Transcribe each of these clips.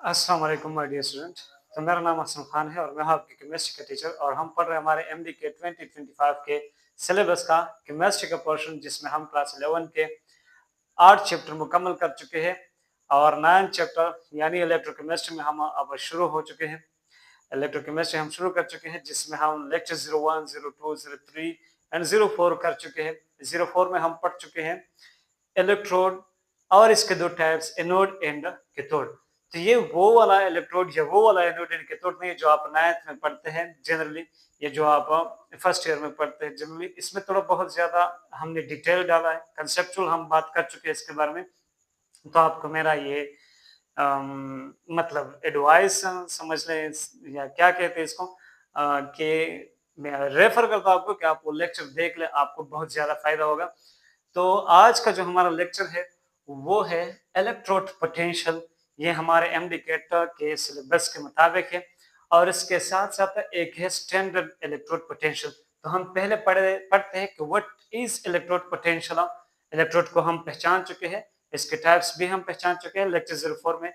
अस्सलाम वालेकुम my dear student. तो मेरा नाम असलम खान है और मैं हूं आपकी केमिस्ट्री का टीचर और हम पढ़ रहे हैं हमारे एमडी के 2025 के सिलेबस का केमिस्ट्री का पोर्शन, जिसमें हम क्लास 11 के 8 चैप्टर मुकम्मल कर चुके हैं और 9 चैप्टर यानी इलेक्ट्रोकेमिस्ट्री में हम अब शुरू हो चुके हैं। इलेक्ट्रोकेमिस्ट्री हम शुरू कर चुके हैं, जिसमें हम लेक्चर 01, 02, 03 एंड 04 कर चुके हैं। 04 में हम पढ़ चुके हैं इलेक्ट्रोड और इसके दो टाइप्स, एनोड एंड कैथोड। तो ये वो वाला इलेक्ट्रोड या वो वाला एनोड एंड कैथोड नहीं जो आप 9th में पढ़ते हैं जनरली, ये जो आप फर्स्ट ईयर में पढ़ते हैं जनरली। इसमें थोड़ा बहुत ज्यादा हमने डिटेल डाला है, कंसेप्चुअल हम बात कर चुके हैं इसके बारे में। तो आपको मेरा ये मतलब एडवाइस समझ लें या क्या कहते हैं इसको, कि मैं रेफर करता हूँ आपको कि आप वो लेक्चर देख लें, आपको बहुत ज्यादा फायदा होगा। तो आज का जो हमारा लेक्चर है वो है इलेक्ट्रोड पोटेंशियल। ये हमारे एमडी कैट के सिलेबस के मुताबिक है और इसके साथ साथ एक है स्टैंडर्ड इलेक्ट्रोड पोटेंशियल। तो हम पहले पढ़ते हैं कि what is electrode potential. Electrode को हम पहचान चुके हैं, इसके टाइप्स भी हम पहचान चुके हैं लेक्चर 04 में।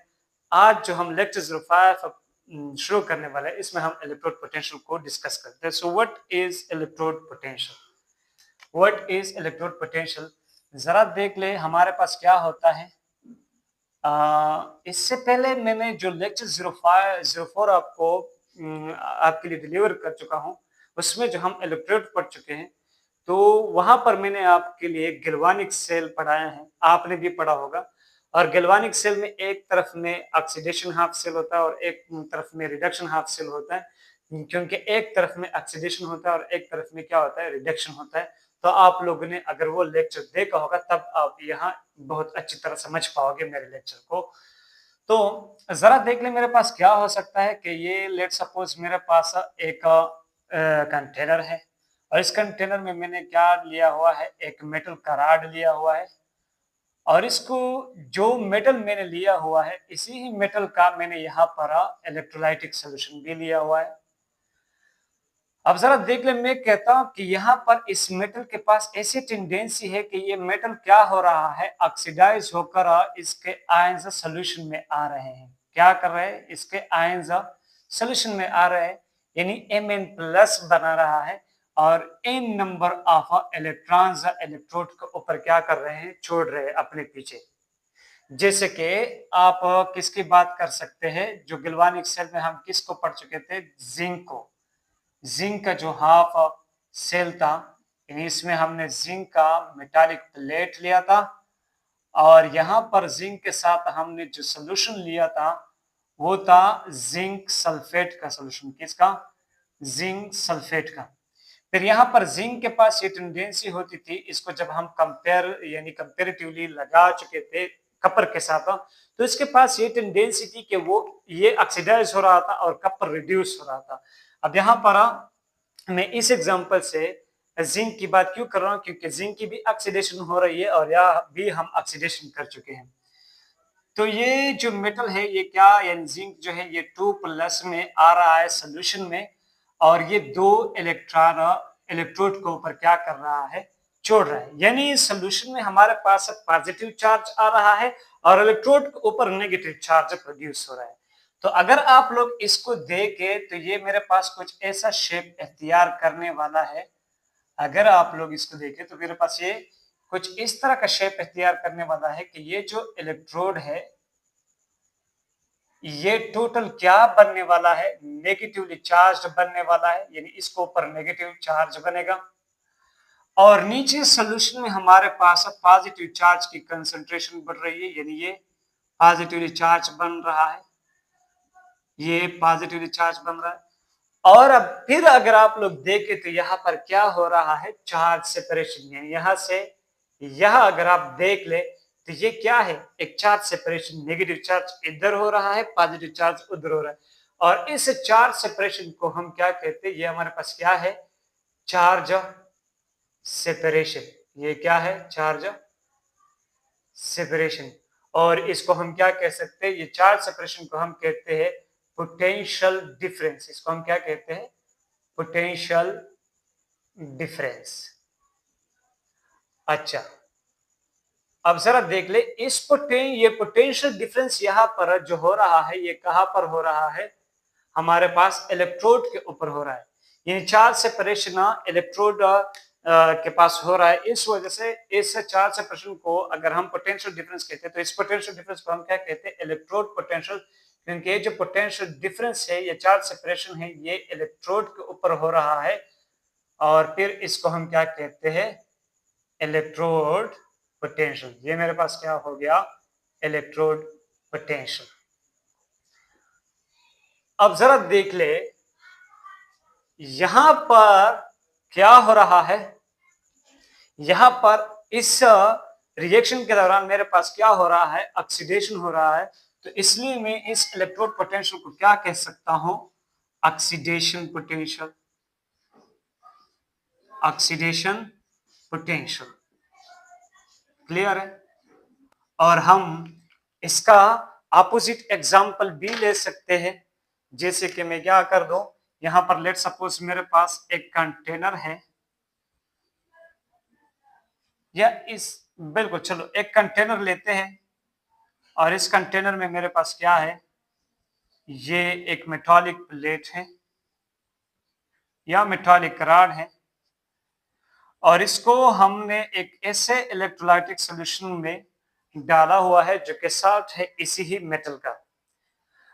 आज जो हम लेक्चर 05 शुरू करने वाले हैं, इसमें हम इलेक्ट्रोड पोटेंशियल को डिस्कस करते हैं। So what is electrode potential? What is electrode potential? जरा देख ले हमारे पास क्या होता है। इससे पहले मैंने जो लेक्चर 04 आपको आपके लिए डिलीवर कर चुका हूं, उसमें जो हम इलेक्ट्रोड पढ़ चुके हैं, तो वहां पर मैंने आपके लिए गैल्वानिक सेल पढ़ाया है, आपने भी पढ़ा होगा। और गैल्वानिक सेल में एक तरफ में ऑक्सीडेशन हाफ सेल होता है और एक तरफ में रिडक्शन हाफ सेल होता है, क्योंकि एक तरफ में ऑक्सीडेशन होता है और एक तरफ में क्या होता है, रिडक्शन होता है। तो आप लोगों ने अगर वो लेक्चर देखा होगा तब आप यहाँ बहुत अच्छी तरह समझ पाओगे मेरे लेक्चर को। तो जरा देख ले मेरे पास क्या हो सकता है कि ये लेट सपोज मेरे पास एक कंटेनर है और इस कंटेनर में मैंने क्या लिया हुआ है, एक मेटल का रॉड लिया हुआ है और इसको जो मेटल मैंने लिया हुआ है इसी ही मेटल का मैंने यहाँ पर इलेक्ट्रोलाइटिक सोल्यूशन भी लिया हुआ है। अब जरा देख ले, मैं कहता हूं कि यहाँ पर इस मेटल के पास ऐसी टेंडेंसी है कि ये मेटल क्या हो रहा है, ऑक्सीडाइज होकर इसके आयंस सॉल्यूशन में आ रहे हैं। क्या कर रहे हैं, इसके आयंस सॉल्यूशन में आ रहे हैं, यानी Mn+ बना रहा है और n number of electrons electrode के ऊपर क्या कर रहे हैं, छोड़ रहे हैं अपने पीछे। जैसे कि आप किसकी बात कर सकते हैं, जो गैल्वानिक सेल में हम किसको पढ़ चुके थे, जिंक को। जिंक का जो हाफ सेल था, इसमें हमने जिंक का मेटालिक प्लेट लिया था और यहाँ पर जिंक के साथ हमने जो सोल्यूशन लिया था वो था जिंक सल्फेट का सोल्यूशन। किसका? जिंक सल्फेट का। फिर यहाँ पर जिंक के पास ये टेंडेंसी होती थी, इसको जब हम कंपेयर यानी कंपेरेटिवली लगा चुके थे कपर के साथ, तो इसके पास ये टेंडेंसी थी कि वो ये ऑक्सीडाइज हो रहा था और कपर रिड्यूस हो रहा था। अब यहाँ पर मैं इस एग्जांपल से जिंक की बात क्यों कर रहा हूँ, क्योंकि जिंक की भी ऑक्सीडेशन हो रही है और यह भी हम ऑक्सीडेशन कर चुके हैं। तो ये जो मेटल है ये क्या, यानी जिंक जो है ये 2+ में आ रहा है सोल्यूशन में और ये 2 इलेक्ट्रॉन इलेक्ट्रोड के ऊपर क्या कर रहा है, छोड़ रहा है। यानी सोल्यूशन में हमारे पास पॉजिटिव चार्ज आ रहा है और इलेक्ट्रोड के ऊपर नेगेटिव चार्ज प्रोड्यूस हो रहा है। तो अगर आप लोग इसको देखें तो ये मेरे पास कुछ ऐसा शेप इख्तियार करने वाला है। अगर आप लोग इसको देखें तो मेरे पास ये कुछ इस तरह का शेप इख्तियार करने वाला है कि ये जो इलेक्ट्रोड है ये टोटल क्या बनने वाला है, नेगेटिवली चार्ज बनने वाला है, यानी इसके ऊपर नेगेटिव चार्ज बनेगा और नीचे सोल्यूशन में हमारे पास पॉजिटिव चार्ज की कंसंट्रेशन बढ़ रही है, यानी ये पॉजिटिवली चार्ज बन रहा है, ये पॉजिटिवली चार्ज बन रहा है। और अब फिर अगर आप लोग देखें तो यहाँ पर क्या हो रहा है, चार्ज सेपरेशन। यानी यहाँ से यह अगर आप देख ले तो ये क्या है, एक चार्ज सेपरेशन। नेगेटिव चार्ज इधर हो रहा है, पॉजिटिव चार्ज उधर हो रहा है और इस चार्ज सेपरेशन को हम क्या कहते हैं, ये हमारे पास क्या है, चार्ज सेपरेशन। ये क्या है, चार्ज सेपरेशन। और इसको हम क्या कह सकते हैं, ये चार्ज सेपरेशन को हम कहते हैं पोटेंशियल डिफरेंस। इसको हम क्या कहते हैं, पोटेंशियल डिफरेंस। अच्छा, अब जरा देख ले ये पोटेंशियल डिफरेंस यहाँ पर जो हो रहा है ये कहाँ पर हो रहा है, हमारे पास इलेक्ट्रोड के ऊपर हो रहा है। यानी चार्ज सेपरेशन इलेक्ट्रोड के पास हो रहा है। इस वजह से इस चार्ज सेपरेशन को अगर हम पोटेंशियल डिफरेंस कहते हैं तो इस पोटेंशियल डिफरेंस को हम क्या कहते हैं, इलेक्ट्रोड पोटेंशियल। क्योंकि ये जो पोटेंशियल डिफरेंस है, ये चार्ज सेपरेशन है, ये इलेक्ट्रोड के ऊपर हो रहा है और फिर इसको हम क्या कहते हैं, इलेक्ट्रोड पोटेंशियल। ये मेरे पास क्या हो गया, इलेक्ट्रोड पोटेंशियल। अब जरा देख ले यहां पर क्या हो रहा है, यहां पर इस रिएक्शन के दौरान मेरे पास क्या हो रहा है, ऑक्सीडेशन हो रहा है। तो इसलिए मैं इस इलेक्ट्रोड पोटेंशियल को क्या कह सकता हूं, oxidation potential. Oxidation potential clear है। और हम इसका अपोजिट एग्जांपल भी ले सकते हैं। जैसे कि मैं क्या कर दूं, यहां पर लेट सपोज मेरे पास एक कंटेनर है, या इस बिल्कुल चलो एक कंटेनर लेते हैं और इस कंटेनर में मेरे पास क्या है, ये एक मेटालिक प्लेट है या मेटालिक रॉड है और इसको हमने एक ऐसे इलेक्ट्रोलाइटिक सॉल्यूशन में डाला हुआ है जो कि साल्ट है इसी ही मेटल का।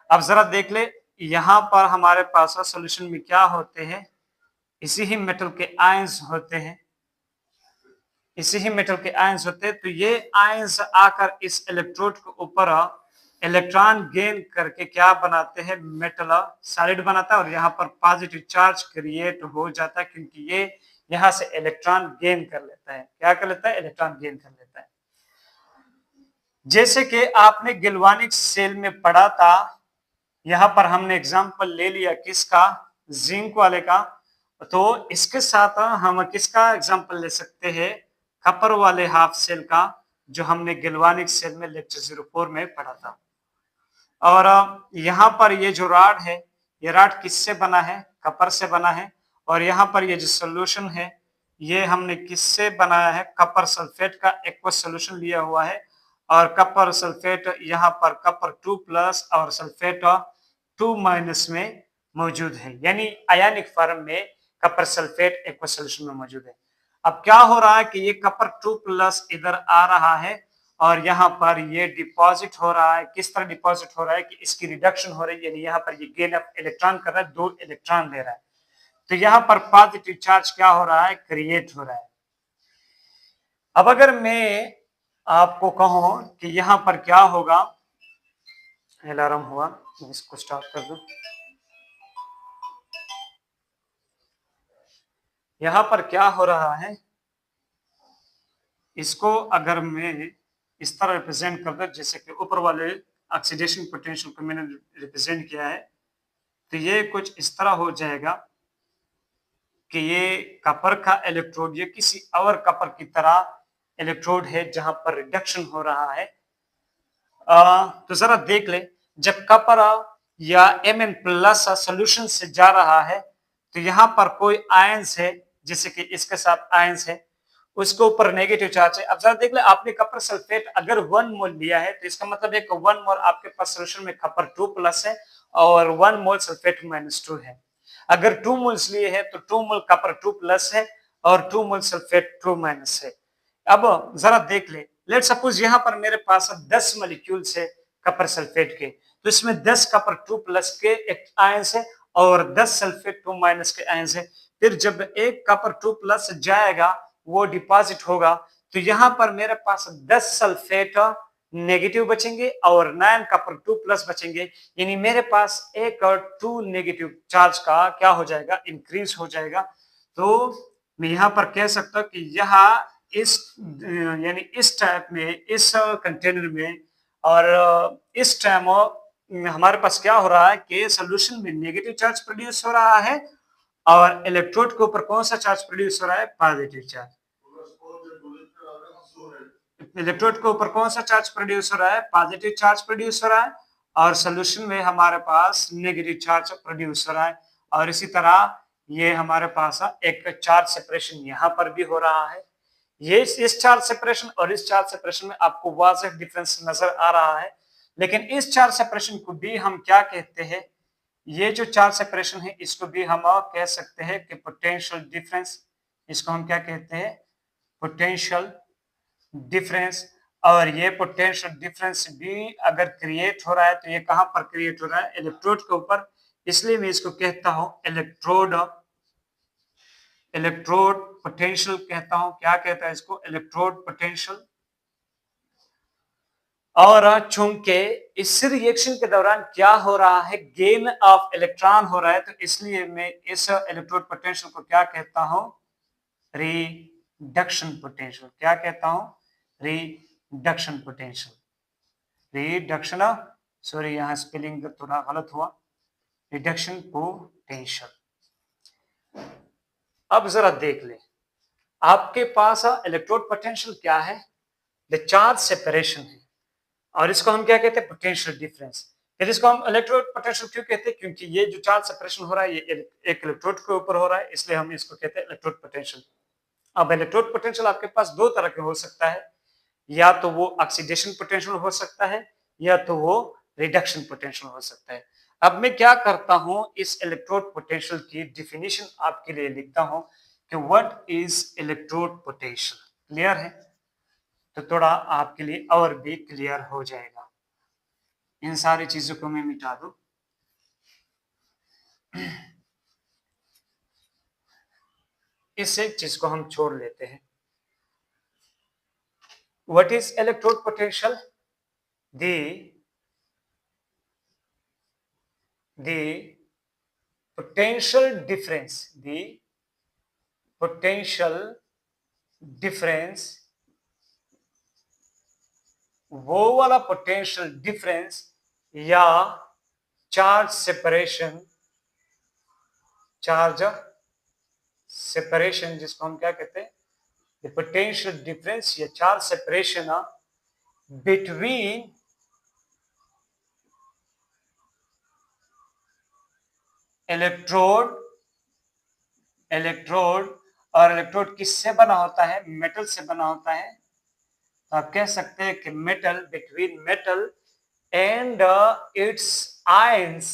अब जरा देख ले यहां पर हमारे पास सॉल्यूशन में क्या होते हैं, इसी ही मेटल के आयंस होते हैं, इसी ही मेटल के आयंस होते हैं। तो ये आयंस आकर इस इलेक्ट्रोड के ऊपर इलेक्ट्रॉन गेन करके क्या बनाते हैं, मेटल सॉलिड बनाता है और यहाँ पर पॉजिटिव चार्ज क्रिएट हो जाता है, क्योंकि ये यहाँ से इलेक्ट्रॉन गेन कर लेता है। क्या कर लेता है, इलेक्ट्रॉन गेन कर लेता है। जैसे कि आपने गैल्वेनिक सेल में पढ़ा था, यहां पर हमने एग्जांपल ले लिया किसका, जिंक वाले का। तो इसके साथ हम किसका एग्जांपल ले सकते हैं, कॉपर वाले हाफ सेल का, जो हमने गैल्वेनिक सेल में लेक्चर 04 में पढ़ा था। और यहाँ पर ये जो रॉड है, ये रॉड किससे बना है, कॉपर से बना है। और यहाँ पर ये जो सोल्यूशन है, ये हमने किससे बनाया है, कॉपर सल्फेट का एक्वस सोल्यूशन लिया हुआ है। और कॉपर सल्फेट यहाँ पर कॉपर 2+ और सल्फेट 2- में मौजूद है, यानी आयनिक फॉर्म में कॉपर सल्फेट एक्वस सोल्यूशन में मौजूद है। अब क्या हो रहा है कि ये कॉपर 2+ इधर आ रहा है और यहाँ पर ये डिपॉजिट हो रहा है। किस तरह डिपॉजिट हो रहा है कि इसकी रिडक्शन हो रही है, यानी यहाँ पर ये गेन ऑफ इलेक्ट्रॉन कर रहा है, 2 इलेक्ट्रॉन दे रहा है। तो यहाँ पर पॉजिटिव चार्ज क्या हो रहा है, क्रिएट हो रहा है। अब अगर मैं आपको कहूं कि यहाँ पर क्या होगा, अलार्म हुआ, इसको स्टार्ट कर दूं। यहाँ पर क्या हो रहा है, इसको अगर मैं इस तरह रिप्रेजेंट कर दूं, जैसे कि ऊपर वाले ऑक्सीडेशन पोटेंशियल को मैंने रिप्रेजेंट किया है, तो ये कुछ इस तरह हो जाएगा कि ये कॉपर का इलेक्ट्रोड ये किसी और कॉपर की तरह इलेक्ट्रोड है जहां पर रिडक्शन हो रहा है। तो जरा देख ले, जब कॉपर या Mn+ सोल्यूशन से जा रहा है तो यहाँ पर कोई आयंस है, जैसे कि इसके साथ आयंस है, उसके ऊपर नेगेटिव चार्ज है। अब जरा देख ले, आपने कॉपर सल्फेट अगर 1 मोल लिया है तो इसका मतलब है कि 1 मोल आपके पास सोल्यूशन में कॉपर 2+ है और 1 मोल सल्फेट -2 है। अगर 2 मोल्स लिए है तो 2 मोल कॉपर 2+ है और 2 मोल सल्फेट 2- है। अब जरा देख ले, लेट सपोज यहाँ पर मेरे पास 10 मॉलिक्यूल्स है कॉपर सल्फेट के, तो इसमें 10 कॉपर 2+ के एक आयंस है और 10 सल्फेट 2- के आयंस है। फिर जब एक कॉपर 2+ जाएगा वो डिपॉजिट होगा, तो यहाँ पर मेरे पास 10 सल्फेट नेगेटिव बचेंगे और 9 कॉपर 2+ बचेंगे, यानी मेरे पास एक और 2 नेगेटिव चार्ज का क्या हो जाएगा, इंक्रीज हो जाएगा। तो मैं यहाँ पर कह सकता हूँ कि यहाँ इस यानी इस टाइप में, इस कंटेनर में और इस टाइम हमारे पास क्या हो रहा है कि सोल्यूशन में नेगेटिव चार्ज प्रोड्यूस हो रहा है और इलेक्ट्रोड के ऊपर कौन सा चार्ज प्रोड्यूस हो रहा है, पॉजिटिव चार्ज। इलेक्ट्रोड के ऊपर कौन सा चार्ज प्रोड्यूस हो रहा है, पॉजिटिव चार्ज प्रोड्यूस हो रहा है और सोल्यूशन में हमारे पास नेगेटिव चार्ज प्रोड्यूस हो रहा है। और इसी तरह ये हमारे पास एक चार्ज सेपरेशन यहाँ पर भी हो रहा है, ये इस चार्ज सेपरेशन और इस चार्ज सेपरेशन में आपको वाज़ेह डिफरेंस नजर आ रहा है, लेकिन इस चार्ज सेपरेशन को भी हम क्या कहते हैं, ये जो चार्ज सेपरेशन है इसको भी हम कह सकते हैं कि पोटेंशियल डिफरेंस, इसको हम क्या कहते हैं, पोटेंशियल डिफरेंस। और ये पोटेंशियल डिफरेंस भी अगर क्रिएट हो रहा है तो ये कहां पर क्रिएट हो रहा है, इलेक्ट्रोड के ऊपर, इसलिए मैं इसको कहता हूं इलेक्ट्रोड, इलेक्ट्रोड पोटेंशियल कहता हूं। क्या कहता है इसको, इलेक्ट्रोड पोटेंशियल। और चूंकि इस रिएक्शन के दौरान क्या हो रहा है, गेन ऑफ इलेक्ट्रॉन हो रहा है, तो इसलिए मैं इस इलेक्ट्रोड पोटेंशियल को क्या कहता हूं, रिडक्शन पोटेंशियल। क्या कहता हूं, रिडक्शन पोटेंशियल। रिडक्शन, सॉरी यहां स्पेलिंग थोड़ा गलत हुआ, रिडक्शन पोटेंशियल। अब जरा देख ले, आपके पास इलेक्ट्रोड पोटेंशियल क्या है, द चार्ज सेपरेशन है, और इसको हम क्या कहते हैं, पोटेंशियल डिफरेंस। फिर इसको हम इलेक्ट्रोड पोटेंशियल क्यों कहते हैं, क्योंकि ये जो चार्ज सेपरेशन हो रहा है ये एक इलेक्ट्रोड के ऊपर हो रहा है, इसलिए हम इसको कहते हैं इलेक्ट्रोड पोटेंशियल। अब इलेक्ट्रोड पोटेंशियल आपके पास दो तरह के हो सकता है, या तो वो ऑक्सीडेशन पोटेंशियल हो सकता है, या तो वो रिडक्शन पोटेंशियल हो सकता है। अब मैं क्या करता हूं, इस इलेक्ट्रोड पोटेंशियल की डिफिनीशन आपके लिए लिखता हूं कि what is electrode potential. Clear है, तो थोड़ा आपके लिए और भी क्लियर हो जाएगा। इन सारी चीजों को मैं मिटा दूं, इस एक चीज को हम छोड़ लेते हैं। What is electrode potential, the potential difference, the potential difference, वो वाला पोटेंशियल डिफरेंस या चार्ज सेपरेशन, चार्ज सेपरेशन जिसको हम क्या कहते हैं, द पोटेंशियल डिफरेंस या charge separation between electrode, electrode और इलेक्ट्रोड किससे बना होता है, मेटल से बना होता है। तो आप कह सकते हैं कि metal, between metal and it's ions,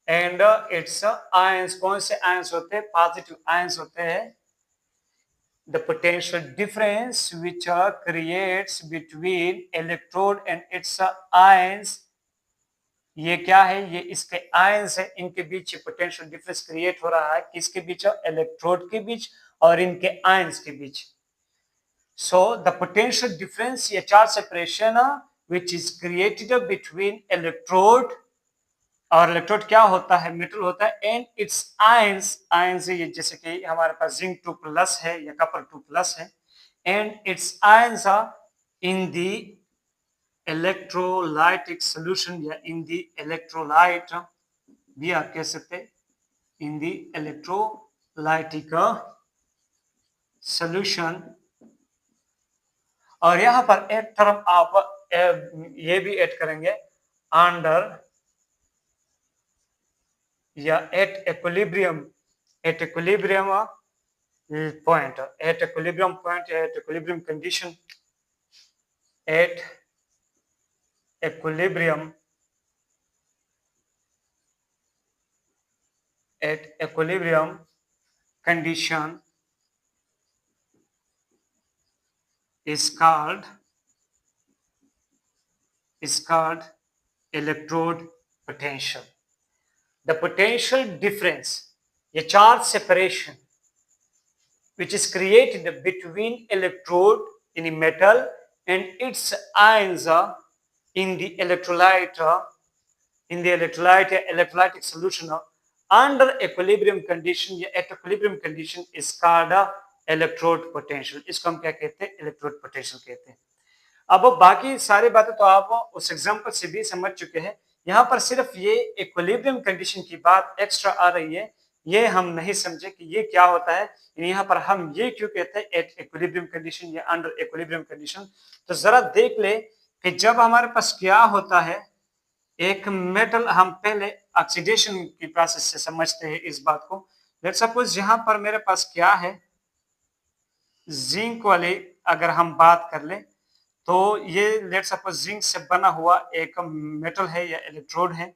and it's ions. कौन से आयंस होते हैं, पॉजिटिव आयंस होते हैं। The potential difference which creates between electrode and it's ions, ये क्या है, ये इसके आयंस है, इनके बीच पोटेंशियल डिफरेंस क्रिएट हो रहा है, किसके बीच, इलेक्ट्रोड के बीच और इनके आयंस के बीच। So the potential difference या charge separation which is created between electrode, और इलेक्ट्रोड क्या होता है, मेटल होता है, एंड इट्स आयंस, आयंस ये जैसे कि हमारे पास जिंक 2+ है या कॉपर 2+ है, and it's ions in the electrolytic solution या इन द इलेक्ट्रोलाइट भी आप कह सकते हैं, इन द इलेक्ट्रोलाइटिक सोल्यूशन। और यहां पर एक टर्म आप ये भी ऐड करेंगे, अंडर या at equilibrium, at equilibrium point, at equilibrium point या at equilibrium condition, at equilibrium, at equilibrium condition is called electrode potential. The potential difference, a charge separation which is created between electrode in a metal and its ions in the electrolyte, electrolytic solution under equilibrium condition या at equilibrium condition is called electrode potential. इसको हम क्या कहते हैं, electrode potential कहते हैं। अब बाकी सारी बातें तो आप उस एग्जांपल से भी समझ चुके हैं, यहाँ पर सिर्फ ये इक्विलिब्रियम कंडीशन की बात एक्स्ट्रा आ रही है, ये हम नहीं समझे कि ये क्या होता है, यहाँ पर हम ये क्यों कहते हैं एट इक्विलिब्रियम कंडीशन या अंडर इक्विलिब्रियम कंडीशन। तो जरा देख ले कि जब हमारे पास क्या होता है, एक मेटल, हम पहले ऑक्सीडेशन की प्रोसेस से समझते हैं इस बात को। लेट्स सपोज यहाँ पर मेरे पास क्या है, जिंक वाली अगर हम बात कर लें, तो ये लेट्स सपोज जिंक से बना हुआ एक मेटल है या इलेक्ट्रोड है।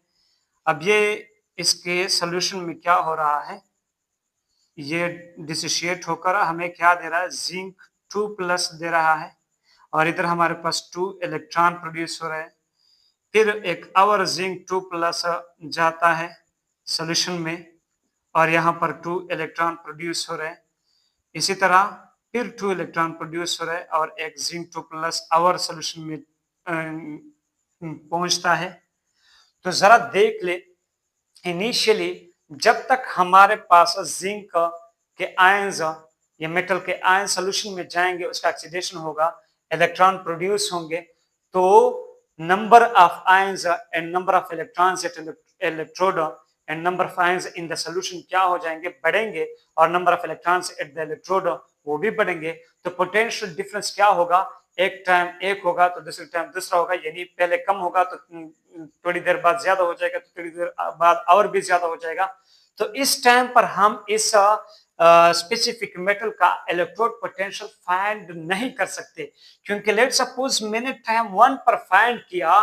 अब ये इसके सॉल्यूशन में क्या हो रहा है, ये डिसोशिएट होकर हमें क्या दे रहा है, जिंक 2+ दे रहा है और इधर हमारे पास 2 इलेक्ट्रॉन प्रोड्यूस हो रहे हैं। फिर एक और जिंक 2+ जाता है सॉल्यूशन में और यहाँ पर 2 इलेक्ट्रॉन प्रोड्यूस हो रहे हैं। इसी तरह फिर 2 इलेक्ट्रॉन प्रोड्यूस हो रहे हैं और एक जिंक 2+ और सॉल्यूशन में पहुंचता है। तो जरा देख ले, इनिशियली जब तक हमारे पास जिंक के आयंस या मेटल के आयन सॉल्यूशन में जाएंगे, उसका ऑक्सीडेशन होगा, इलेक्ट्रॉन प्रोड्यूस होंगे, तो number of ions and number of electrons at electrode and number of ions in the solution क्या हो जाएंगे, बढ़ेंगे, और number of electrons at the electrode वो भी बढ़ेंगे। तो पोटेंशियल डिफरेंस क्या होगा, एक टाइम एक होगा तो दूसरे टाइम दूसरा होगा, यानी पहले कम होगा तो थोड़ी देर बाद ज्यादा हो जाएगा, तो थोड़ी देर बाद और भी ज्यादा हो जाएगा। तो इस टाइम पर हम इस स्पेसिफिक मेटल का इलेक्ट्रोड पोटेंशियल फाइंड नहीं कर सकते, क्योंकि लेट सपोज मैंने टाइम 1 पर फाइंड किया,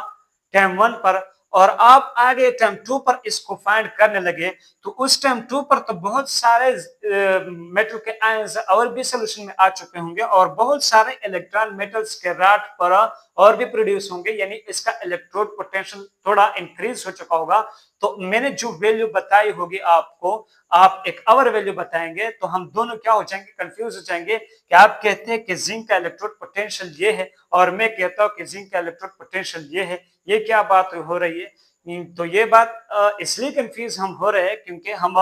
टाइम 1 पर, और आप आगे टाइम 2 पर इसको फाइंड करने लगे, तो उस टाइम 2 पर तो बहुत सारे मेटल के आयंस और भी सॉल्यूशन में आ चुके होंगे और बहुत सारे इलेक्ट्रॉन मेटल्स के राड पर और भी प्रोड्यूस होंगे, यानी इसका इलेक्ट्रोड पोटेंशियल थोड़ा इंक्रीज हो चुका होगा। तो मैंने जो वैल्यू बताई होगी आपको, आप एक और वैल्यू बताएंगे, तो हम दोनों क्या हो जाएंगे, कंफ्यूज हो जाएंगे कि आप कहते हैं कि जिंक का इलेक्ट्रोड पोटेंशियल ये है और मैं कहता हूं कि जिंक का इलेक्ट्रोड पोटेंशियल ये है, ये क्या बात हो रही है। तो ये बात इसलिए कंफ्यूज हम हो रहे हैं क्योंकि हम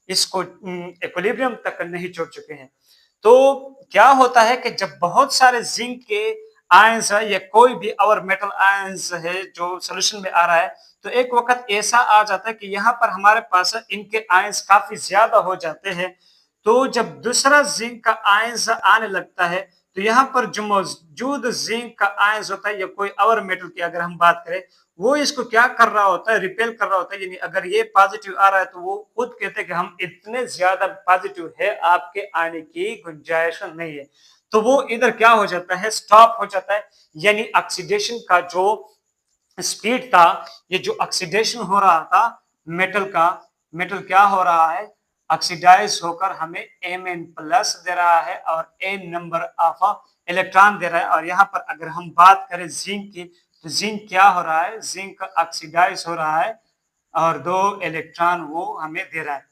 इसको इक्विलिब्रियम तक नहीं छोड़ चुके हैं। तो क्या होता है कि जब बहुत सारे जिंक के आयंस है या कोई भी और मेटल आयंस है जो सॉल्यूशन में आ रहा है, तो एक वक्त ऐसा आ जाता है कि यहाँ पर हमारे पास इनके आयंस काफी ज्यादा हो जाते हैं। तो जब दूसरा जिंक का आयंस आने लगता है, तो यहाँ पर जो मौजूद जिंक का आयंस होता है या कोई और मेटल की अगर हम बात करें, वो इसको क्या कर रहा होता है, रिपेल कर रहा होता है, यानी अगर ये पॉजिटिव आ रहा है तो वो खुद कहते हैं कि हम इतने ज्यादा पॉजिटिव है, आपके आने की गुंजाइश नहीं है। तो वो इधर क्या हो जाता है, स्टॉप हो जाता है, यानी ऑक्सीडेशन का जो स्पीड था, ये जो ऑक्सीडेशन हो रहा था मेटल का, मेटल क्या हो रहा है, ऑक्सीडाइज होकर हमें Mn+ दे रहा है और n नंबर ऑफ इलेक्ट्रॉन दे रहा है। और यहाँ पर अगर हम बात करें जिंक की, तो जिंक क्या हो रहा है, जिंक ऑक्सीडाइज हो रहा है और 2 इलेक्ट्रॉन वो हमें दे रहा है।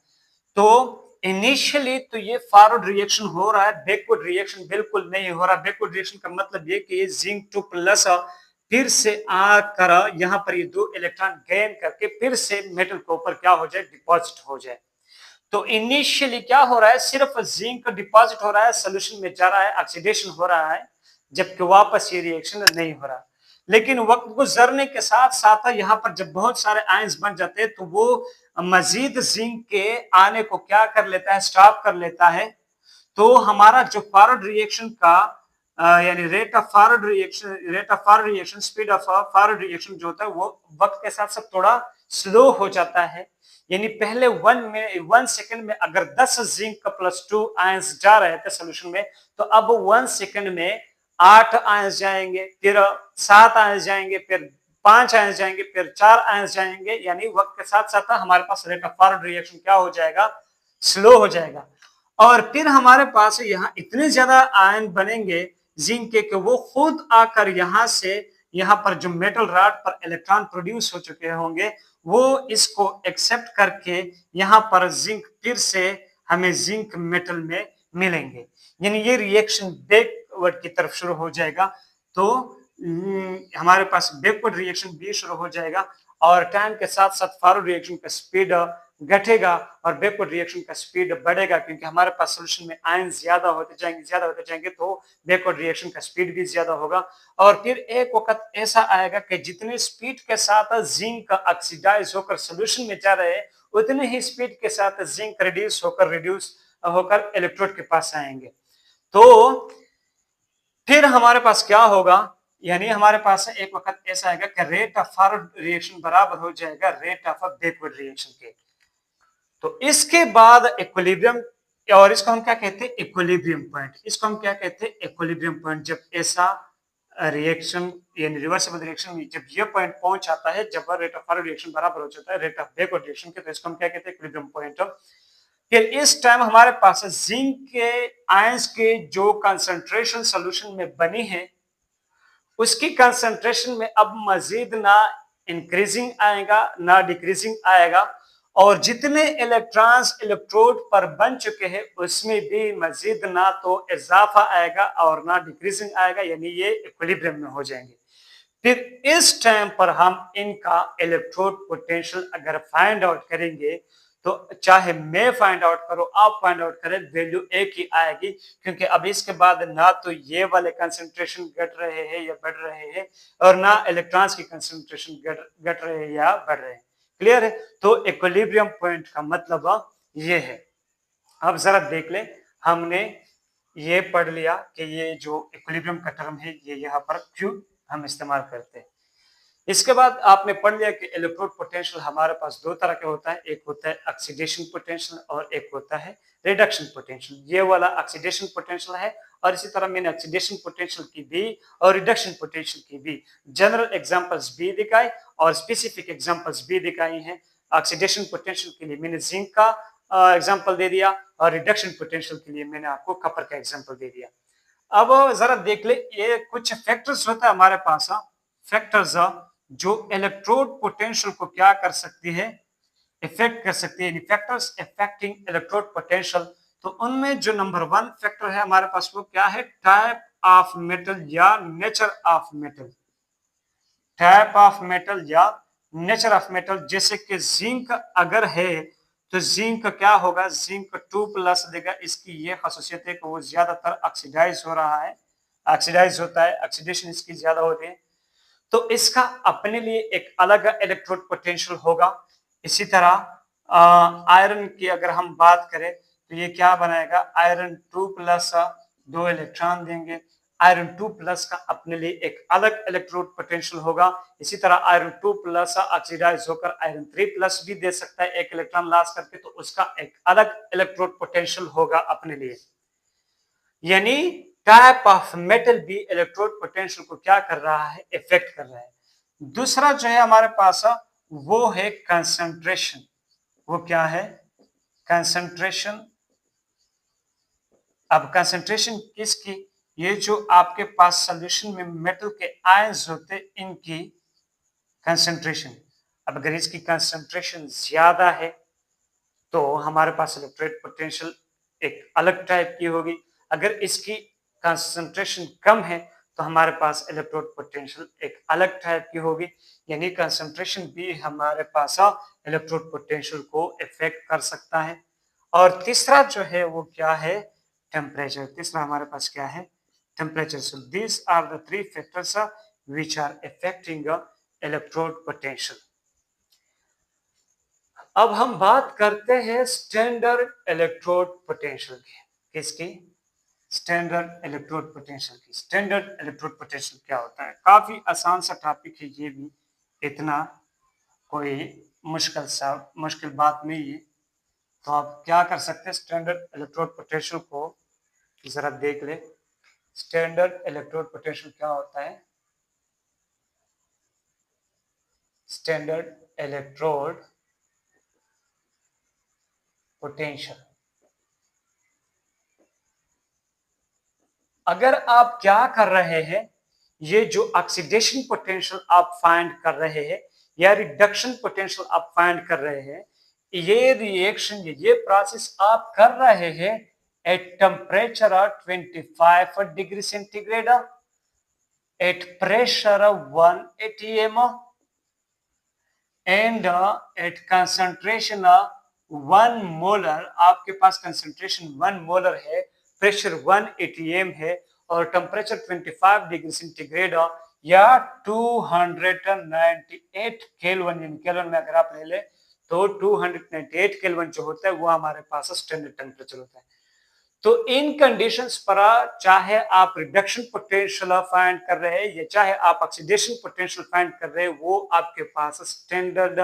तो इनिशियली तो ये फॉरवर्ड रिएक्शन हो रहा है, बैकवर्ड रिएक्शन बिल्कुल नहीं हो रहा। बैकवर्ड रिएक्शन का मतलब ये कि ये जिंक 2+ फिर से आकर यहाँ पर ये 2 इलेक्ट्रॉन गेन करके फिर से मेटल के ऊपर क्या हो जाए, डिपॉजिट हो जाए। तो इनिशियली क्या हो रहा है, सिर्फ जिंक डिपॉजिट हो रहा है, सोल्यूशन में जा रहा है, ऑक्सीडेशन हो रहा है, जबकि वापस ये रिएक्शन नहीं हो रहा। लेकिन वक्त गुजरने के साथ साथ यहाँ पर जब बहुत सारे आयंस बन जाते हैं, तो वो मजीद जिंक के आने को क्या कर लेता है, स्टॉप कर लेता है। तो हमारा जो फॉरवर्ड रिएक्शन का यानी rate of forward reaction, speed of forward reaction जो होता है, वो वक्त के साथ साथ थोड़ा स्लो हो जाता है। यानी पहले 1 सेकंड में अगर 10 जिंक +2 आयंस जा रहे थे सोल्यूशन में, तो अब 1 सेकंड में 8 आयंस जाएंगे, फिर 7 आयंस जाएंगे, फिर 5 आयंस जाएंगे, फिर 4 आयंस जाएंगे। यानी वक्त के साथ साथ हमारे पास रेट ऑफ फॉरवर्ड रिएक्शन क्या हो जाएगा, स्लो हो जाएगा। और फिर हमारे पास यहाँ इतने ज्यादा आयन बनेंगे जिंक के कि वो खुद आकर यहाँ से, यहाँ पर जो मेटल रॉड पर इलेक्ट्रॉन प्रोड्यूस हो चुके होंगे, वो इसको एक्सेप्ट करके यहाँ पर जिंक फिर से हमें जिंक मेटल में मिलेंगे। यानी ये रिएक्शन बैकवर्ड की तरफ शुरू हो जाएगा। तो हमारे पास बैकवर्ड रिएक्शन भी शुरू हो जाएगा और टाइम के साथ साथ फॉरवर्ड रिएक्शन का स्पीड घटेगा और बैकवर्ड रिएक्शन का स्पीड बढ़ेगा, क्योंकि हमारे पास सोल्यूशन में आयन ज्यादा होते जाएंगे तो बैकवर्ड रिएक्शन का स्पीड भी ज्यादा होगा। और फिर एक वक्त ऐसा आएगा कि जितने स्पीड के साथ जिंक ऑक्सीडाइज होकर सोल्यूशन में जा रहे हैं, उतने ही स्पीड के साथ जिंक रिड्यूस होकर इलेक्ट्रोड के पास आएंगे। तो फिर हमारे पास क्या होगा, यानी हमारे पास एक वक्त ऐसा आएगा कि रेट ऑफ फॉरवर्ड रिएक्शन बराबर हो जाएगा रेट ऑफ बैकवर्ड रिएक्शन के। तो इसके बाद इक्विलिब्रियम और इसको हम क्या कहते हैं, इक्विलिब्रियम पॉइंट। इसको हम क्या कहते हैं, इक्विलिब्रियम पॉइंट। जब ऐसा रिएक्शन यानी रिवर्सिबल रिएक्शन में जब ये पॉइंट पहुंच आता है, जब रेट ऑफ फॉरवर्ड रिएक्शन बराबर हो जाता है रेट ऑफ बैकवर्ड रिएक्शन के, तो इसको हम क्या कहते हैं, इक्विलिब्रियम पॉइंट। फिर इस टाइम हमारे पास जिंक के आयंस के जो कंसंट्रेशन सॉल्यूशन में बनी है, उसकी कंसंट्रेशन में अब मजीद ना इंक्रीजिंग आएगा ना डिक्रीजिंग आएगा, और जितने इलेक्ट्रॉन्स इलेक्ट्रोड पर बन चुके हैं उसमें भी मजीद ना तो इजाफा आएगा और ना डिक्रीजिंग आएगा, यानी ये इक्विलिब्रियम में हो जाएंगे। फिर इस टाइम पर हम इनका इलेक्ट्रोड पोटेंशियल अगर फाइंड आउट करेंगे, तो चाहे मैं फाइंड आउट करो आप फाइंड आउट करें, वैल्यू एक ही आएगी, क्योंकि अब इसके बाद ना तो ये वाले कंसंट्रेशन घट रहे हैं या बढ़ रहे हैं, और ना इलेक्ट्रॉन्स की कंसंट्रेशन घट रहे हैं या बढ़ रहे हैं। क्लियर है? तो इक्विलिब्रियम पॉइंट का मतलब ये है। अब जरा देख ले, हमने ये पढ़ लिया कि ये जो इक्विलिब्रियम का टर्म है ये यहाँ पर क्यों हम इस्तेमाल करते हैं। इसके बाद आपने पढ़ लिया कि इलेक्ट्रोड पोटेंशियल हमारे पास दो तरह के होता है, एक होता है ऑक्सीडेशन पोटेंशियल और एक होता है रिडक्शन पोटेंशियल। ये वाला ऑक्सीडेशन पोटेंशियल है, और इसी तरह मैंने ऑक्सीडेशन पोटेंशियल की भी और रिडक्शन पोटेंशियल की भी जनरल एग्जांपल्स भी दिखाए और स्पेसिफिक एग्जांपल्स भी दिखाई हैं। ऑक्सीडेशन पोटेंशियल के लिए मैंने जिंक का एग्जांपल दे दिया, और रिडक्शन पोटेंशियल के लिए मैंने आपको कॉपर का एग्जांपल दे दिया। अब जरा देख ले, ये कुछ फैक्टर्स होता है हमारे पास, फैक्टर्स जो इलेक्ट्रोड पोटेंशियल को क्या कर सकती है, इफेक्ट कर सकती है, फैक्टर्स इफेक्टिंग इलेक्ट्रोड पोटेंशियल। तो उनमें जो नंबर 1 फैक्टर है हमारे पास वो क्या है, टाइप ऑफ मेटल या nature of metal. Type of metal या नेचर ऑफ मेटल। जैसे कि जिंक अगर है तो जिंक क्या होगा, जिंक 2+ देगा। इसकी ये खासियत है कि वो ज्यादातर ऑक्सीडाइज हो रहा है, ऑक्सीडाइज होता है, ऑक्सीडेशन इसकी ज्यादा होती है, तो इसका अपने लिए एक अलग इलेक्ट्रोड पोटेंशियल होगा। इसी तरह आयरन की अगर हम बात करें तो ये क्या बनाएगा, आयरन 2+ 2 इलेक्ट्रॉन देंगे। आयरन 2+ का अपने लिए एक अलग इलेक्ट्रोड पोटेंशियल होगा। इसी तरह आयरन 2+ ऑक्सीडाइज होकर आयरन 3+ भी दे सकता है एक इलेक्ट्रॉन लॉस करके, तो उसका एक अलग इलेक्ट्रोड पोटेंशियल होगा अपने लिए। यानी टाइप ऑफ मेटल भी इलेक्ट्रोड पोटेंशियल को क्या कर रहा है, इफेक्ट कर रहा है। दूसरा जो है हमारे पास वो है कंसंट्रेशन। वो क्या है, कंसंट्रेशन। अब कंसंट्रेशन किसकी, ये जो आपके पास सॉल्यूशन में मेटल के आयंस होते इनकी कंसंट्रेशन। अब अगर इसकी कंसंट्रेशन ज्यादा है तो हमारे पास इलेक्ट्रोड पोटेंशियल एक अलग टाइप की होगी। अगर इसकी कंसंट्रेशन कम है तो हमारे पास इलेक्ट्रोड पोटेंशियल एक अलग टाइप की होगी। यानी कंसंट्रेशन भी हमारे पास इलेक्ट्रोड पोटेंशियल को इफेक्ट कर सकता है। और तीसरा जो है वो क्या है, टेम्परेचर। तीसरा हमारे पास क्या है, temperature. So this are the 3 factors which are affecting electrode potential. अब हम बात करते हैं स्टैंडर्ड इलेक्ट्रोड पोटेंशियल की। किसकी, स्टैंडर्ड इलेक्ट्रोड पोटेंशियल की। स्टैंडर्ड इलेक्ट्रोड पोटेंशियल क्या होता है, काफी आसान सा टॉपिक है ये भी, इतना कोई मुश्किल बात नहीं है। तो आप क्या कर सकते हैं, स्टैंडर्ड इलेक्ट्रोड पोटेंशियल को जरा देख ले। स्टैंडर्ड इलेक्ट्रोड पोटेंशियल क्या होता है, स्टैंडर्ड इलेक्ट्रोड पोटेंशियल। अगर आप क्या कर रहे हैं, ये जो ऑक्सीडेशन पोटेंशियल आप फाइंड कर रहे हैं या रिडक्शन पोटेंशियल आप फाइंड कर रहे हैं, ये रिएक्शन ये प्रोसेस आप कर रहे हैं at temperature 25 degree centigrade, at pressure 1 atm and at concentration 1 molar. आपके पास कंसंट्रेशन 1 मोलर है, प्रेशर 1 atm है, और टेम्परेचर 25 डिग्री सेंटीग्रेड या 298 केल्विन। यानी केल्विन में अगर आप ले ले तो 298 केल्विन जो होता है वो हमारे पास स्टैंडर्ड टेम्परेचर होता है। तो इन कंडीशंस पर चाहे आप रिडक्शन पोटेंशियल फाइंड कर रहे हैं या चाहे आप ऑक्सीडेशन पोटेंशियल फाइंड कर रहे हैं, वो आपके पास स्टैंडर्ड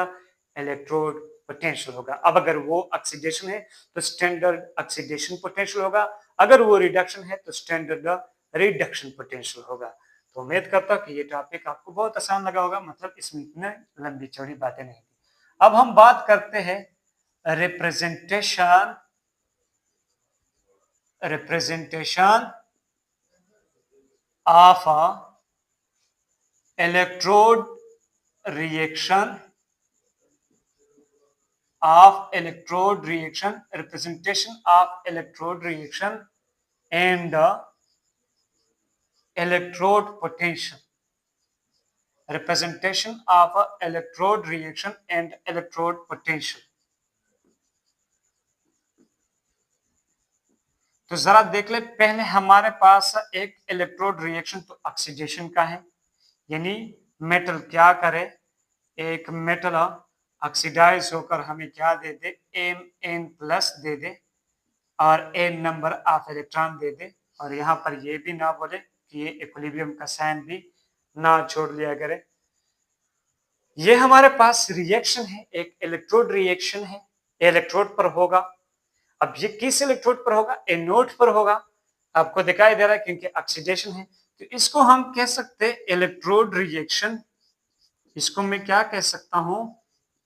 इलेक्ट्रोड पोटेंशियल होगा। अब अगर वो ऑक्सीडेशन है तो स्टैंडर्ड ऑक्सीडेशन पोटेंशियल होगा, अगर वो रिडक्शन है तो स्टैंडर्ड रिडक्शन पोटेंशियल होगा। तो उम्मीद करता हूँ कि ये टॉपिक आपको बहुत आसान लगा होगा, मतलब इसमें इतने लंबी चौड़ी बातें नहीं थी। अब हम बात करते हैं representation of electrode reaction representation of electrode reaction and electrode potential. Representation of electrode reaction and electrode potential. तो जरा देख ले, पहले हमारे पास एक इलेक्ट्रोड रिएक्शन तो ऑक्सीडेशन का है, यानी मेटल क्या करे, एक मेटल ऑक्सीडाइज होकर हमें क्या दे दे, Mn+ दे दे और n नंबर ऑफ इलेक्ट्रॉन दे दे, और यहाँ पर ये भी ना बोले कि ये इक्विलिब्रियम का साइन भी ना छोड़ लिया करे। ये हमारे पास रिएक्शन है, एक इलेक्ट्रोड रिएक्शन है, इलेक्ट्रोड पर होगा। अब ये किस इलेक्ट्रोड पर होगा, एनोड पर होगा, आपको दिखाई दे रहा है क्योंकि ऑक्सीडेशन है। तो इसको हम कह सकते हैं इलेक्ट्रोड रिएक्शन। इसको मैं क्या कह सकता हूं,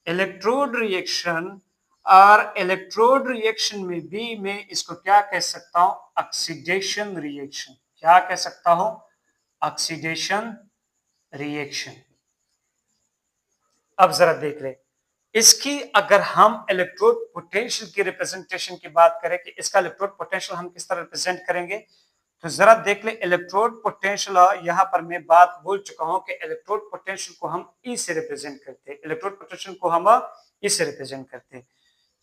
इलेक्ट्रोड रिएक्शन। और इलेक्ट्रोड रिएक्शन में भी मैं इसको क्या कह सकता हूं, ऑक्सीडेशन रिएक्शन। क्या कह सकता हूं, ऑक्सीडेशन रिएक्शन। अब जरा देख ले, इसकी अगर हम इलेक्ट्रोड पोटेंशियल की रिप्रेजेंटेशन की बात करें कि इसका इलेक्ट्रोड पोटेंशियल हम किस तरह रिप्रेजेंट करेंगे, तो जरा देख ले इलेक्ट्रोड पोटेंशियल। यहाँ पर मैं बात बोल चुका हूं कि इलेक्ट्रोड पोटेंशियल को हम ई से रिप्रेजेंट करते हैं, इलेक्ट्रोड पोटेंशियल को हम ई से रिप्रेजेंट करते हैं।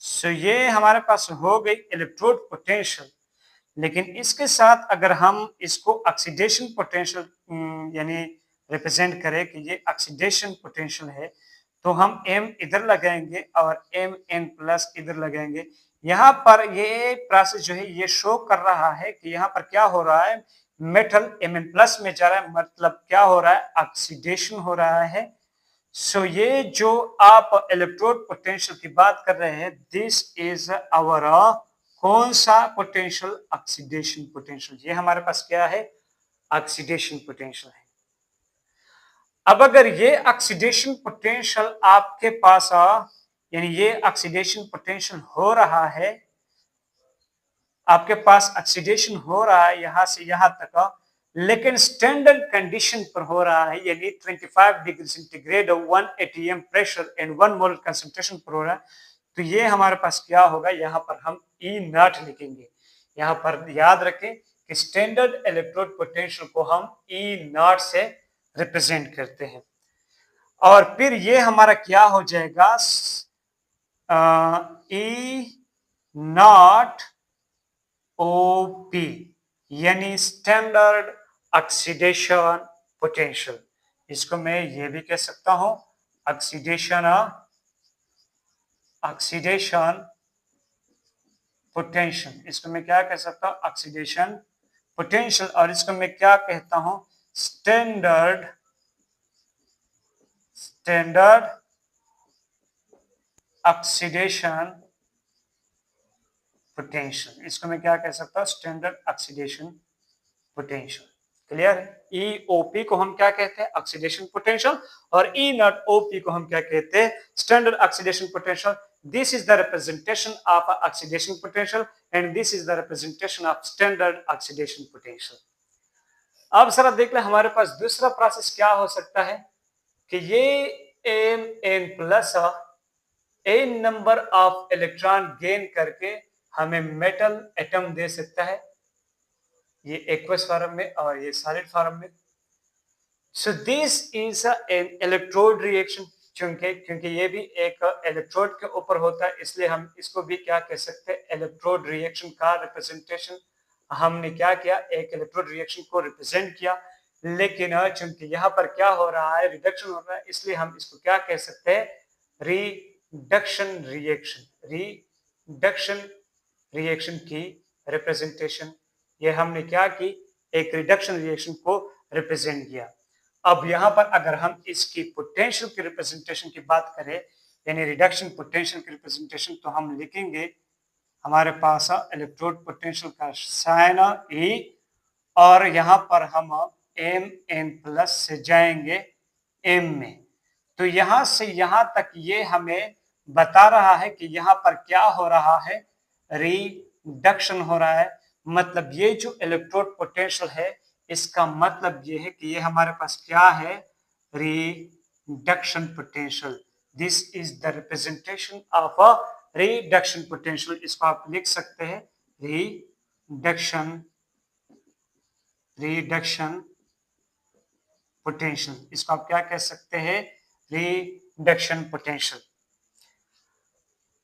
सो ये हमारे पास हो गई इलेक्ट्रोड पोटेंशियल। लेकिन इसके साथ अगर हम इसको ऑक्सीडेशन पोटेंशियल यानी रिप्रेजेंट करें कि ये ऑक्सीडेशन पोटेंशियल है, तो हम M इधर लगाएंगे और Mn+ इधर लगाएंगे। यहाँ पर ये प्रोसेस जो है ये शो कर रहा है कि यहाँ पर क्या हो रहा है, मेटल Mn+ में जा रहा है, मतलब क्या हो रहा है, ऑक्सीडेशन हो रहा है। सो ये जो आप इलेक्ट्रोड पोटेंशियल की बात कर रहे हैं, दिस इज आवर कौन सा पोटेंशियल, ऑक्सीडेशन पोटेंशियल। ये हमारे पास क्या है, ऑक्सीडेशन पोटेंशियल है। अब अगर ये ऑक्सीडेशन पोटेंशियल आपके पास यानी ये ऑक्सीडेशन पोटेंशियल हो रहा है, आपके पास ऑक्सीडेशन हो रहा है यहां से यहां तक, लेकिन स्टैंडर्ड कंडीशन पर हो रहा है, यानी 25 degree centigrade, 1 atm pressure and 1 mole concentration पर हो रहा है, तो ये हमारे पास क्या होगा, यहाँ पर हम E0 लिखेंगे। यहाँ पर याद रखें कि स्टैंडर्ड इलेक्ट्रोड पोटेंशियल को हम E0 से रिप्रेजेंट करते हैं। और फिर ये हमारा क्या हो जाएगा, E0 OP, यानी स्टैंडर्ड ऑक्सीडेशन पोटेंशियल। इसको मैं ये भी कह सकता हूं ऑक्सीडेशन पोटेंशियल। इसको मैं क्या कह सकता हूं, ऑक्सीडेशन पोटेंशियल। और इसको मैं क्या कहता हूं, स्टैंडर्ड ऑक्सीडेशन पोटेंशियल। इसको मैं क्या कह सकता हूं, स्टैंडर्ड ऑक्सीडेशन पोटेंशियल। क्लियर है। EOP को हम क्या कहते हैं, ऑक्सीडेशन पोटेंशियल, और E0 OP को हम क्या कहते हैं, standard oxidation potential. This is the representation of oxidation potential and this is the representation of standard oxidation potential. अब जरा देख ले हमारे पास दूसरा प्रोसेस क्या हो सकता है कि ये Mn+ n number of electron gain करके हमें मेटल एटम दे सकता है, ये एक्वस फॉर्म में और ये सॉलिड फॉर्म में। सो this is an electrode reaction. क्योंकि ये भी एक इलेक्ट्रोड के ऊपर होता है, इसलिए हम इसको भी क्या कह सकते हैं, इलेक्ट्रोड रिएक्शन का रिप्रेजेंटेशन। हमने क्या किया, एक इलेक्ट्रोड रिएक्शन को रिप्रेजेंट किया, लेकिन चूंकि यहाँ पर क्या हो रहा है, रिडक्शन हो रहा है, इसलिए हम इसको क्या कह सकते हैं, रिडक्शन रिएक्शन की रिप्रेजेंटेशन। ये हमने क्या की, एक रिडक्शन रिएक्शन को रिप्रेजेंट किया। अब यहाँ पर अगर हम इसकी पोटेंशियल की रिप्रेजेंटेशन की बात करें, यानी रिडक्शन पोटेंशियल की रिप्रेजेंटेशन, तो हम लिखेंगे हमारे पास इलेक्ट्रोड पोटेंशियल का साइन E, और यहाँ पर हम Mn+ से जाएंगे M में। तो यहाँ से यहाँ तक ये हमें बता रहा है कि यहाँ पर क्या हो रहा है, रिडक्शन हो रहा है। मतलब ये जो इलेक्ट्रोड पोटेंशियल है, इसका मतलब ये है कि ये हमारे पास क्या है, reduction potential. This is the representation of a reduction potential. इसको आप लिख सकते हैं रिडक्शन पोटेंशियल। इसको आप क्या कह सकते हैं, रिडक्शन पोटेंशियल।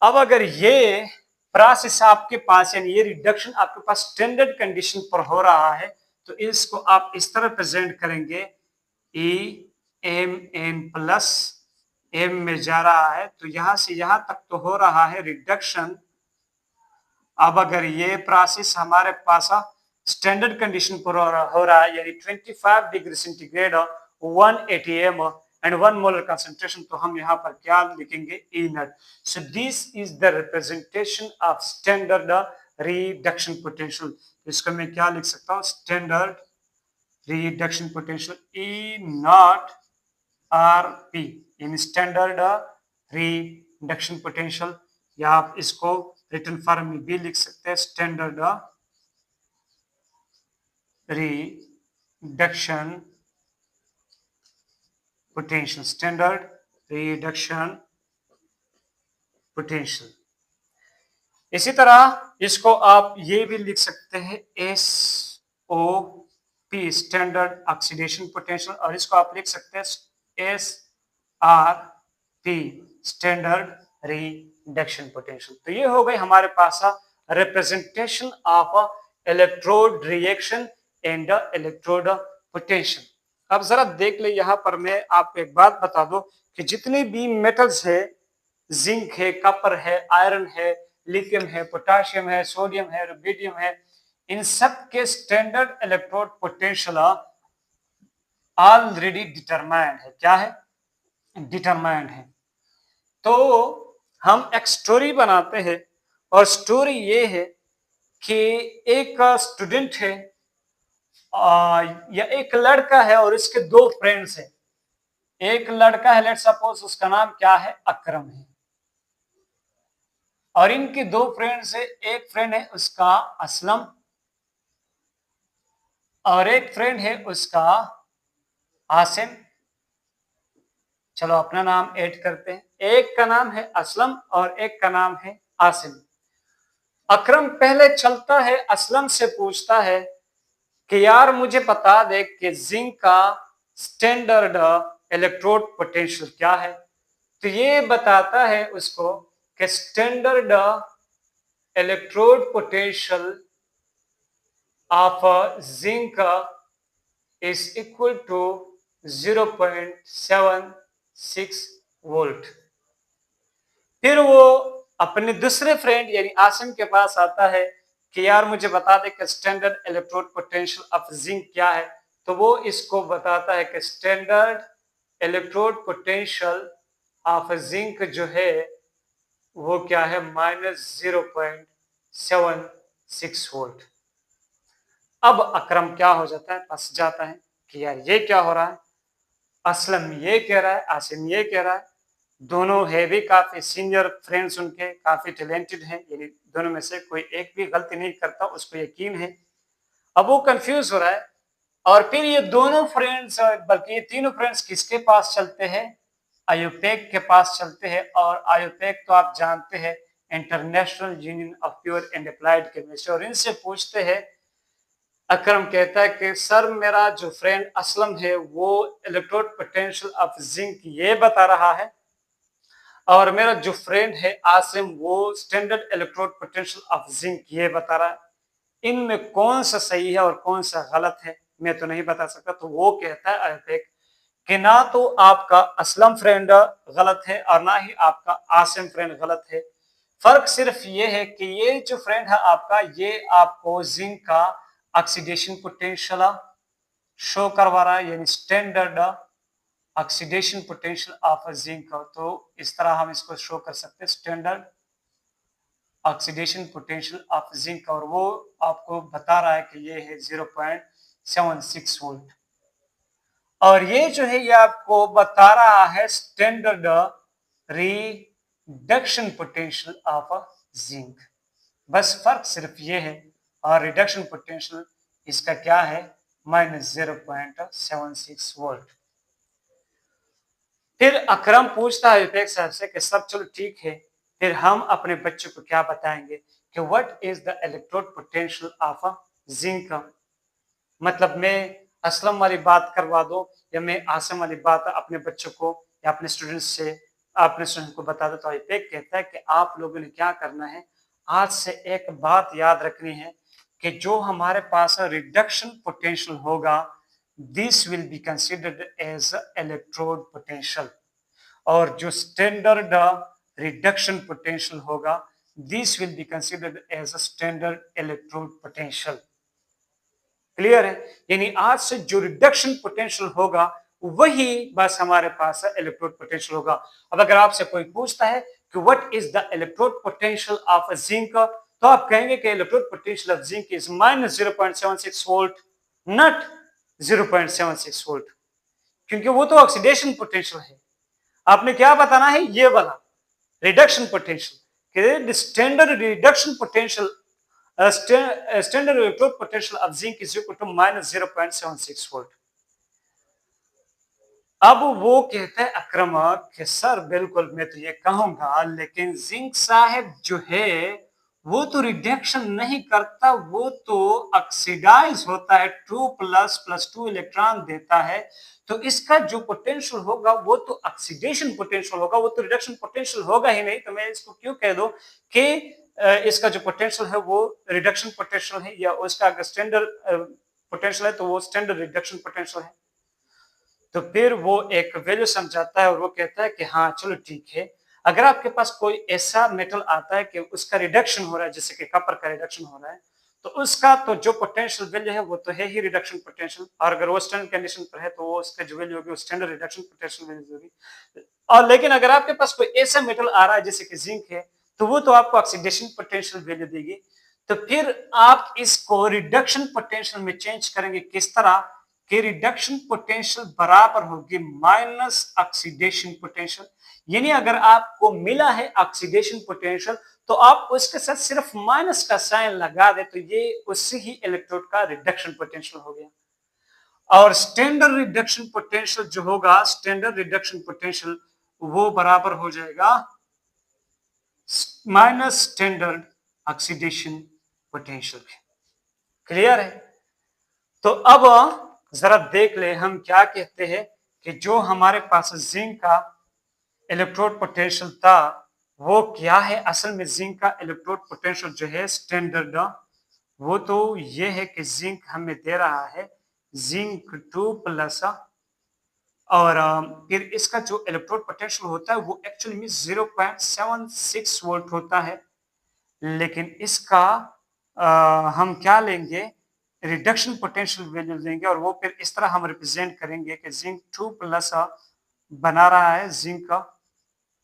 अब अगर ये प्रोसेस आपके पास, यानी ये रिडक्शन आपके पास स्टैंडर्ड कंडीशन पर हो रहा है, तो इसको आप इस तरह प्रेजेंट करेंगे, Mn+ M में जा रहा है, तो यहां से यहां तक तो हो रहा है रिडक्शन। अब अगर ये प्रोसेस हमारे पास स्टैंडर्ड कंडीशन पर हो रहा है, यानी 25 degree centigrade 180 m and 1 molar concentration, तो हम यहाँ पर क्या लिखेंगे, E not. So this is the representation of standard reduction potential. इसको मैं क्या लिख सकता हूँ, standard reduction potential E not RP, यानी स्टैंडर्ड रिडक्शन पोटेंशियल, या आप इसको रिटन फॉर्म में भी लिख सकते हैं, standard reduction potential, standard reduction potential. इसी तरह इसको आप ये भी लिख सकते हैं SOP, स्टैंडर्ड ऑक्सीडेशन पोटेंशियल, और इसको आप लिख सकते हैं SRP, स्टैंडर्ड रिडक्शन पोटेंशियल। तो ये हो गई हमारे पास representation of electrode reaction and electrode potential. अब जरा देख ले, यहाँ पर मैं आपको एक बात बता दूं कि जितने भी मेटल्स है, जिंक है, कॉपर है, आयरन है, लिथियम है, पोटाशियम है, सोडियम है, रुबिडियम है, इन सब के standard electrode potential already determined है। क्या है, डिटरमाइंड है। तो हम एक स्टोरी बनाते हैं, और स्टोरी ये है कि एक स्टूडेंट है या एक लड़का है और इसके दो फ्रेंड्स हैं। एक लड़का है, लेट्स सपोज उसका नाम क्या है, अकरम है, और इनके दो फ्रेंड्स है। एक फ्रेंड है उसका असलम, और एक फ्रेंड है उसका आसिम। चलो अपना नाम ऐड करते हैं। एक का नाम है असलम और एक का नाम है आसिम। अकरम पहले चलता है, असलम से पूछता है कि यार मुझे बता दे कि जिंक का स्टैंडर्ड इलेक्ट्रोड पोटेंशियल क्या है। तो ये बताता है उसको कि standard electrode potential of zinc is equal to 0.76 volt. फिर वो अपने दूसरे फ्रेंड यानी आसिम के पास आता है कि यार मुझे बता दे कि standard electrode potential of zinc क्या है। तो वो इसको बताता है कि standard electrode potential of zinc जो है वो क्या है, -0.76 वोल्ट। अब अकरम क्या हो जाता है, फंस जाता है कि यार ये क्या हो रहा है। असलम ये कह रहा है, आसिम ये कह रहा है, दोनों है भी काफी सीनियर फ्रेंड्स, उनके काफी टैलेंटेड हैं, यानी दोनों में से कोई एक भी गलती नहीं करता, उसको यकीन है। अब वो कंफ्यूज हो रहा है, और फिर ये दोनों फ्रेंड्स, बल्कि ये तीनों फ्रेंड्स किसके पास चलते हैं, आयोपेक के पास चलते हैं। और आयोपेक तो आप जानते हैं, international union of pure and applied chemistry, और इनसे पूछते हैं। अकरम कहता है कि सर मेरा जो फ्रेंड असलम है वो इलेक्ट्रोड पोटेंशियल ऑफ जिंक ये बता रहा है, और मेरा जो फ्रेंड है आसिम वो standard electrode potential of zinc ये बता रहा है। इनमें कौन सा सही है और कौन सा गलत है मैं तो नहीं बता सकता। तो वो कहता है आयोपेक कि ना तो आपका असलम फ्रेंड गलत है और ना ही आपका आसिम फ्रेंड गलत है। फर्क सिर्फ ये है कि ये जो फ्रेंड है आपका, ये आपको जिंक का ऑक्सीडेशन पोटेंशियल शो करवा रहा है, यानी standard oxidation potential of zinc. तो इस तरह हम इसको शो कर सकते हैं, standard oxidation potential of zinc, और वो आपको बता रहा है कि ये है 0.76 वोल्ट। और ये जो है ये आपको बता रहा है standard reduction potential of zinc. बस फर्क सिर्फ ये है, और रिडक्शन पोटेंशियल इसका क्या है, -0.76 वोल्ट। फिर अकरम पूछता है विवेक साहब से कि सब चलो ठीक है, फिर हम अपने बच्चों को क्या बताएंगे कि what is the electrode potential of zinc. मतलब मैं असलम वाली बात करवा दो, या मैं आसम वाली बात अपने बच्चों को या अपने स्टूडेंट्स से अपने स्टूडेंट को बता दो। तो विवेक कहता है कि आप लोगों ने क्या करना है, आज से एक बात याद रखनी है कि जो हमारे पास रिडक्शन पोटेंशियल होगा, this will be considered as electrode potential, और जो स्टैंडर्ड रिडक्शन पोटेंशियल होगा, this will be considered as a standard electrode potential. Clear है? यानी आज से जो रिडक्शन पोटेंशियल होगा वही बस हमारे पास इलेक्ट्रोड पोटेंशियल होगा। अब अगर आपसे कोई पूछता है कि what is the electrode potential of zinc, तो आप कहेंगे कि electrode potential of zinc is -0.76 volt, not 0.76 volt, क्योंकि वो तो ऑक्सीडेशन पोटेंशियल है। आपने क्या बताना है, ये वाला रिडक्शन पोटेंशियल, कि standard reduction potential standard electrode potential of zinc is equal to -0.76 volt. अब वो कहते हैं अकरम कि सर बिल्कुल मैं तो ये कहूंगा, लेकिन जिंक साहब जो है वो तो रिडक्शन नहीं करता, वो तो ऑक्सीडाइज होता है, 2++2 इलेक्ट्रॉन देता है। तो इसका जो पोटेंशियल होगा वो तो ऑक्सीडेशन पोटेंशियल होगा, वो तो रिडक्शन पोटेंशियल होगा ही नहीं। तो मैं इसको क्यों कह दूं कि इसका जो पोटेंशियल है वो रिडक्शन पोटेंशियल है, या उसका अगर स्टैंडर्ड पोटेंशियल है तो वो स्टैंडर्ड रिडक्शन पोटेंशियल है। तो फिर वो एक वैल्यू समझाता है और वो कहता है कि हाँ चलो ठीक है, अगर आपके पास कोई ऐसा मेटल आता है कि उसका रिडक्शन हो रहा है, जैसे कि कॉपर का रिडक्शन हो रहा है, तो उसका तो जो पोटेंशियल वैल्यू है वो तो है ही रिडक्शन पोटेंशियल, और अगर वो स्टैंडर्ड कंडीशन पर है तो वो उसका जो वैल्यू होगी वो स्टैंडर्ड रिडक्शन पोटेंशियल वैल्यू होगी। और लेकिन अगर आपके पास कोई ऐसा मेटल आ रहा है जैसे कि जिंक है, तो वो तो आपको ऑक्सीडेशन पोटेंशियल वैल्यू देगी। तो फिर आप इसको रिडक्शन पोटेंशियल में चेंज करेंगे, किस तरह कि रिडक्शन पोटेंशियल बराबर होगी माइनस ऑक्सीडेशन पोटेंशियल। यानी अगर आपको मिला है ऑक्सीडेशन पोटेंशियल, तो आप उसके साथ सिर्फ माइनस का साइन लगा दे, तो ये उसी ही इलेक्ट्रोड का रिडक्शन पोटेंशियल हो गया। और स्टैंडर्ड रिडक्शन पोटेंशियल जो होगा, स्टैंडर्ड रिडक्शन पोटेंशियल वो बराबर हो जाएगा minus standard oxidation potential. Clear है? तो अब जरा देख ले हम क्या कहते हैं कि जो हमारे पास जिंक का इलेक्ट्रोड पोटेंशियल था वो क्या है। असल में जिंक का इलेक्ट्रोड पोटेंशियल जो है स्टैंडर्ड, वो तो ये है कि जिंक हमें दे रहा है जिंक 2+, और फिर इसका जो इलेक्ट्रोड पोटेंशियल होता है वो एक्चुअली में 0.76 वोल्ट होता है। लेकिन इसका हम क्या लेंगे, रिडक्शन पोटेंशियल वैल्यू लेंगे, और वो फिर इस तरह हम रिप्रेजेंट करेंगे कि जिंक 2+ बना रहा है जिंक का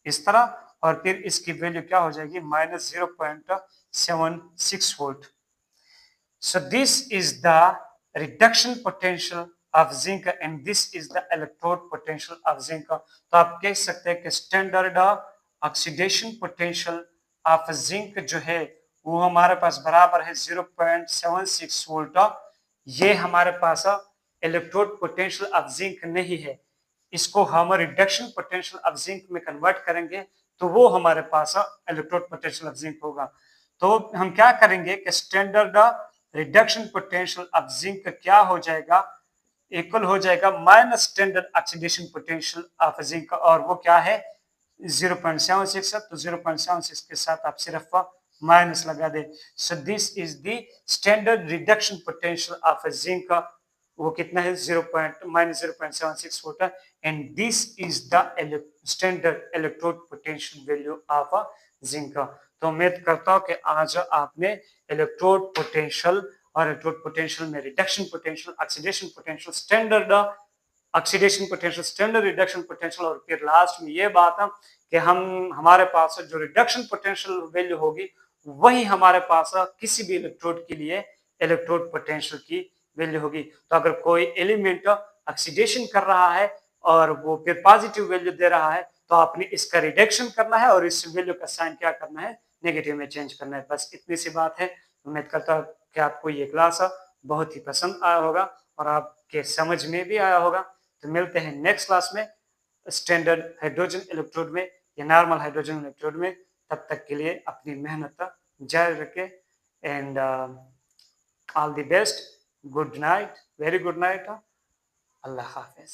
इस तरह, और फिर इसकी वैल्यू क्या हो जाएगी, -0.76 volt. So this is the reduction potential of zinc and this is the electrode potential of zinc। तो आप कह सकते हैं कि standard oxidation potential of zinc जो है वो हमारे पास बराबर है 0.76 वोल्ट। ये हमारे पास इलेक्ट्रोड पोटेंशियल ऑफ जिंक नहीं है, इसको हम रिडक्शन पोटेंशियल ऑफ जिंक में कन्वर्ट करेंगे तो वो हमारे पास इलेक्ट्रोड पोटेंशियल ऑफ जिंक होगा। तो हम क्या करेंगे कि standard reduction potential of zinc क्या हो जाएगा, इक्वल हो जाएगा minus standard oxidation potential of zinc, और वो क्या है 0.76। तो 0.76 के साथ आप सिर्फ माइनस लगा दे। So this is the standard reduction potential of zinc, वो कितना है -0.76 volt, and this is the standard electrode potential value of zinc. तो उम्मीद करता हूं कि आज आपने इलेक्ट्रोड पोटेंशियल और इलेक्ट्रोड पोटेंशियल में reduction potential, oxidation potential, standard oxidation potential, standard reduction potential, और फिर लास्ट में ये बात है कि हमारे पास जो रिडक्शन पोटेंशियल वैल्यू होगी वही हमारे पास किसी भी इलेक्ट्रोड के लिए इलेक्ट्रोड पोटेंशियल की वैल्यू होगी। तो अगर कोई एलिमेंट ऑक्सीडेशन कर रहा है और वो फिर पॉजिटिव वैल्यू दे रहा है तो आपने इसका रिडक्शन करना है और इस वैल्यू का साइन क्या करना है, नेगेटिव में चेंज करना है। बस इतनी सी बात है। उम्मीद करता हूँ कि आपको ये क्लास बहुत ही पसंद आया होगा और आपके समझ में भी आया होगा। तो मिलते हैं नेक्स्ट क्लास में स्टैंडर्ड हाइड्रोजन इलेक्ट्रोड में या नॉर्मल हाइड्रोजन इलेक्ट्रोड में। तब तक के लिए अपनी मेहनत जारी रखें and all the best. Good night, very good night. Allah Hafiz.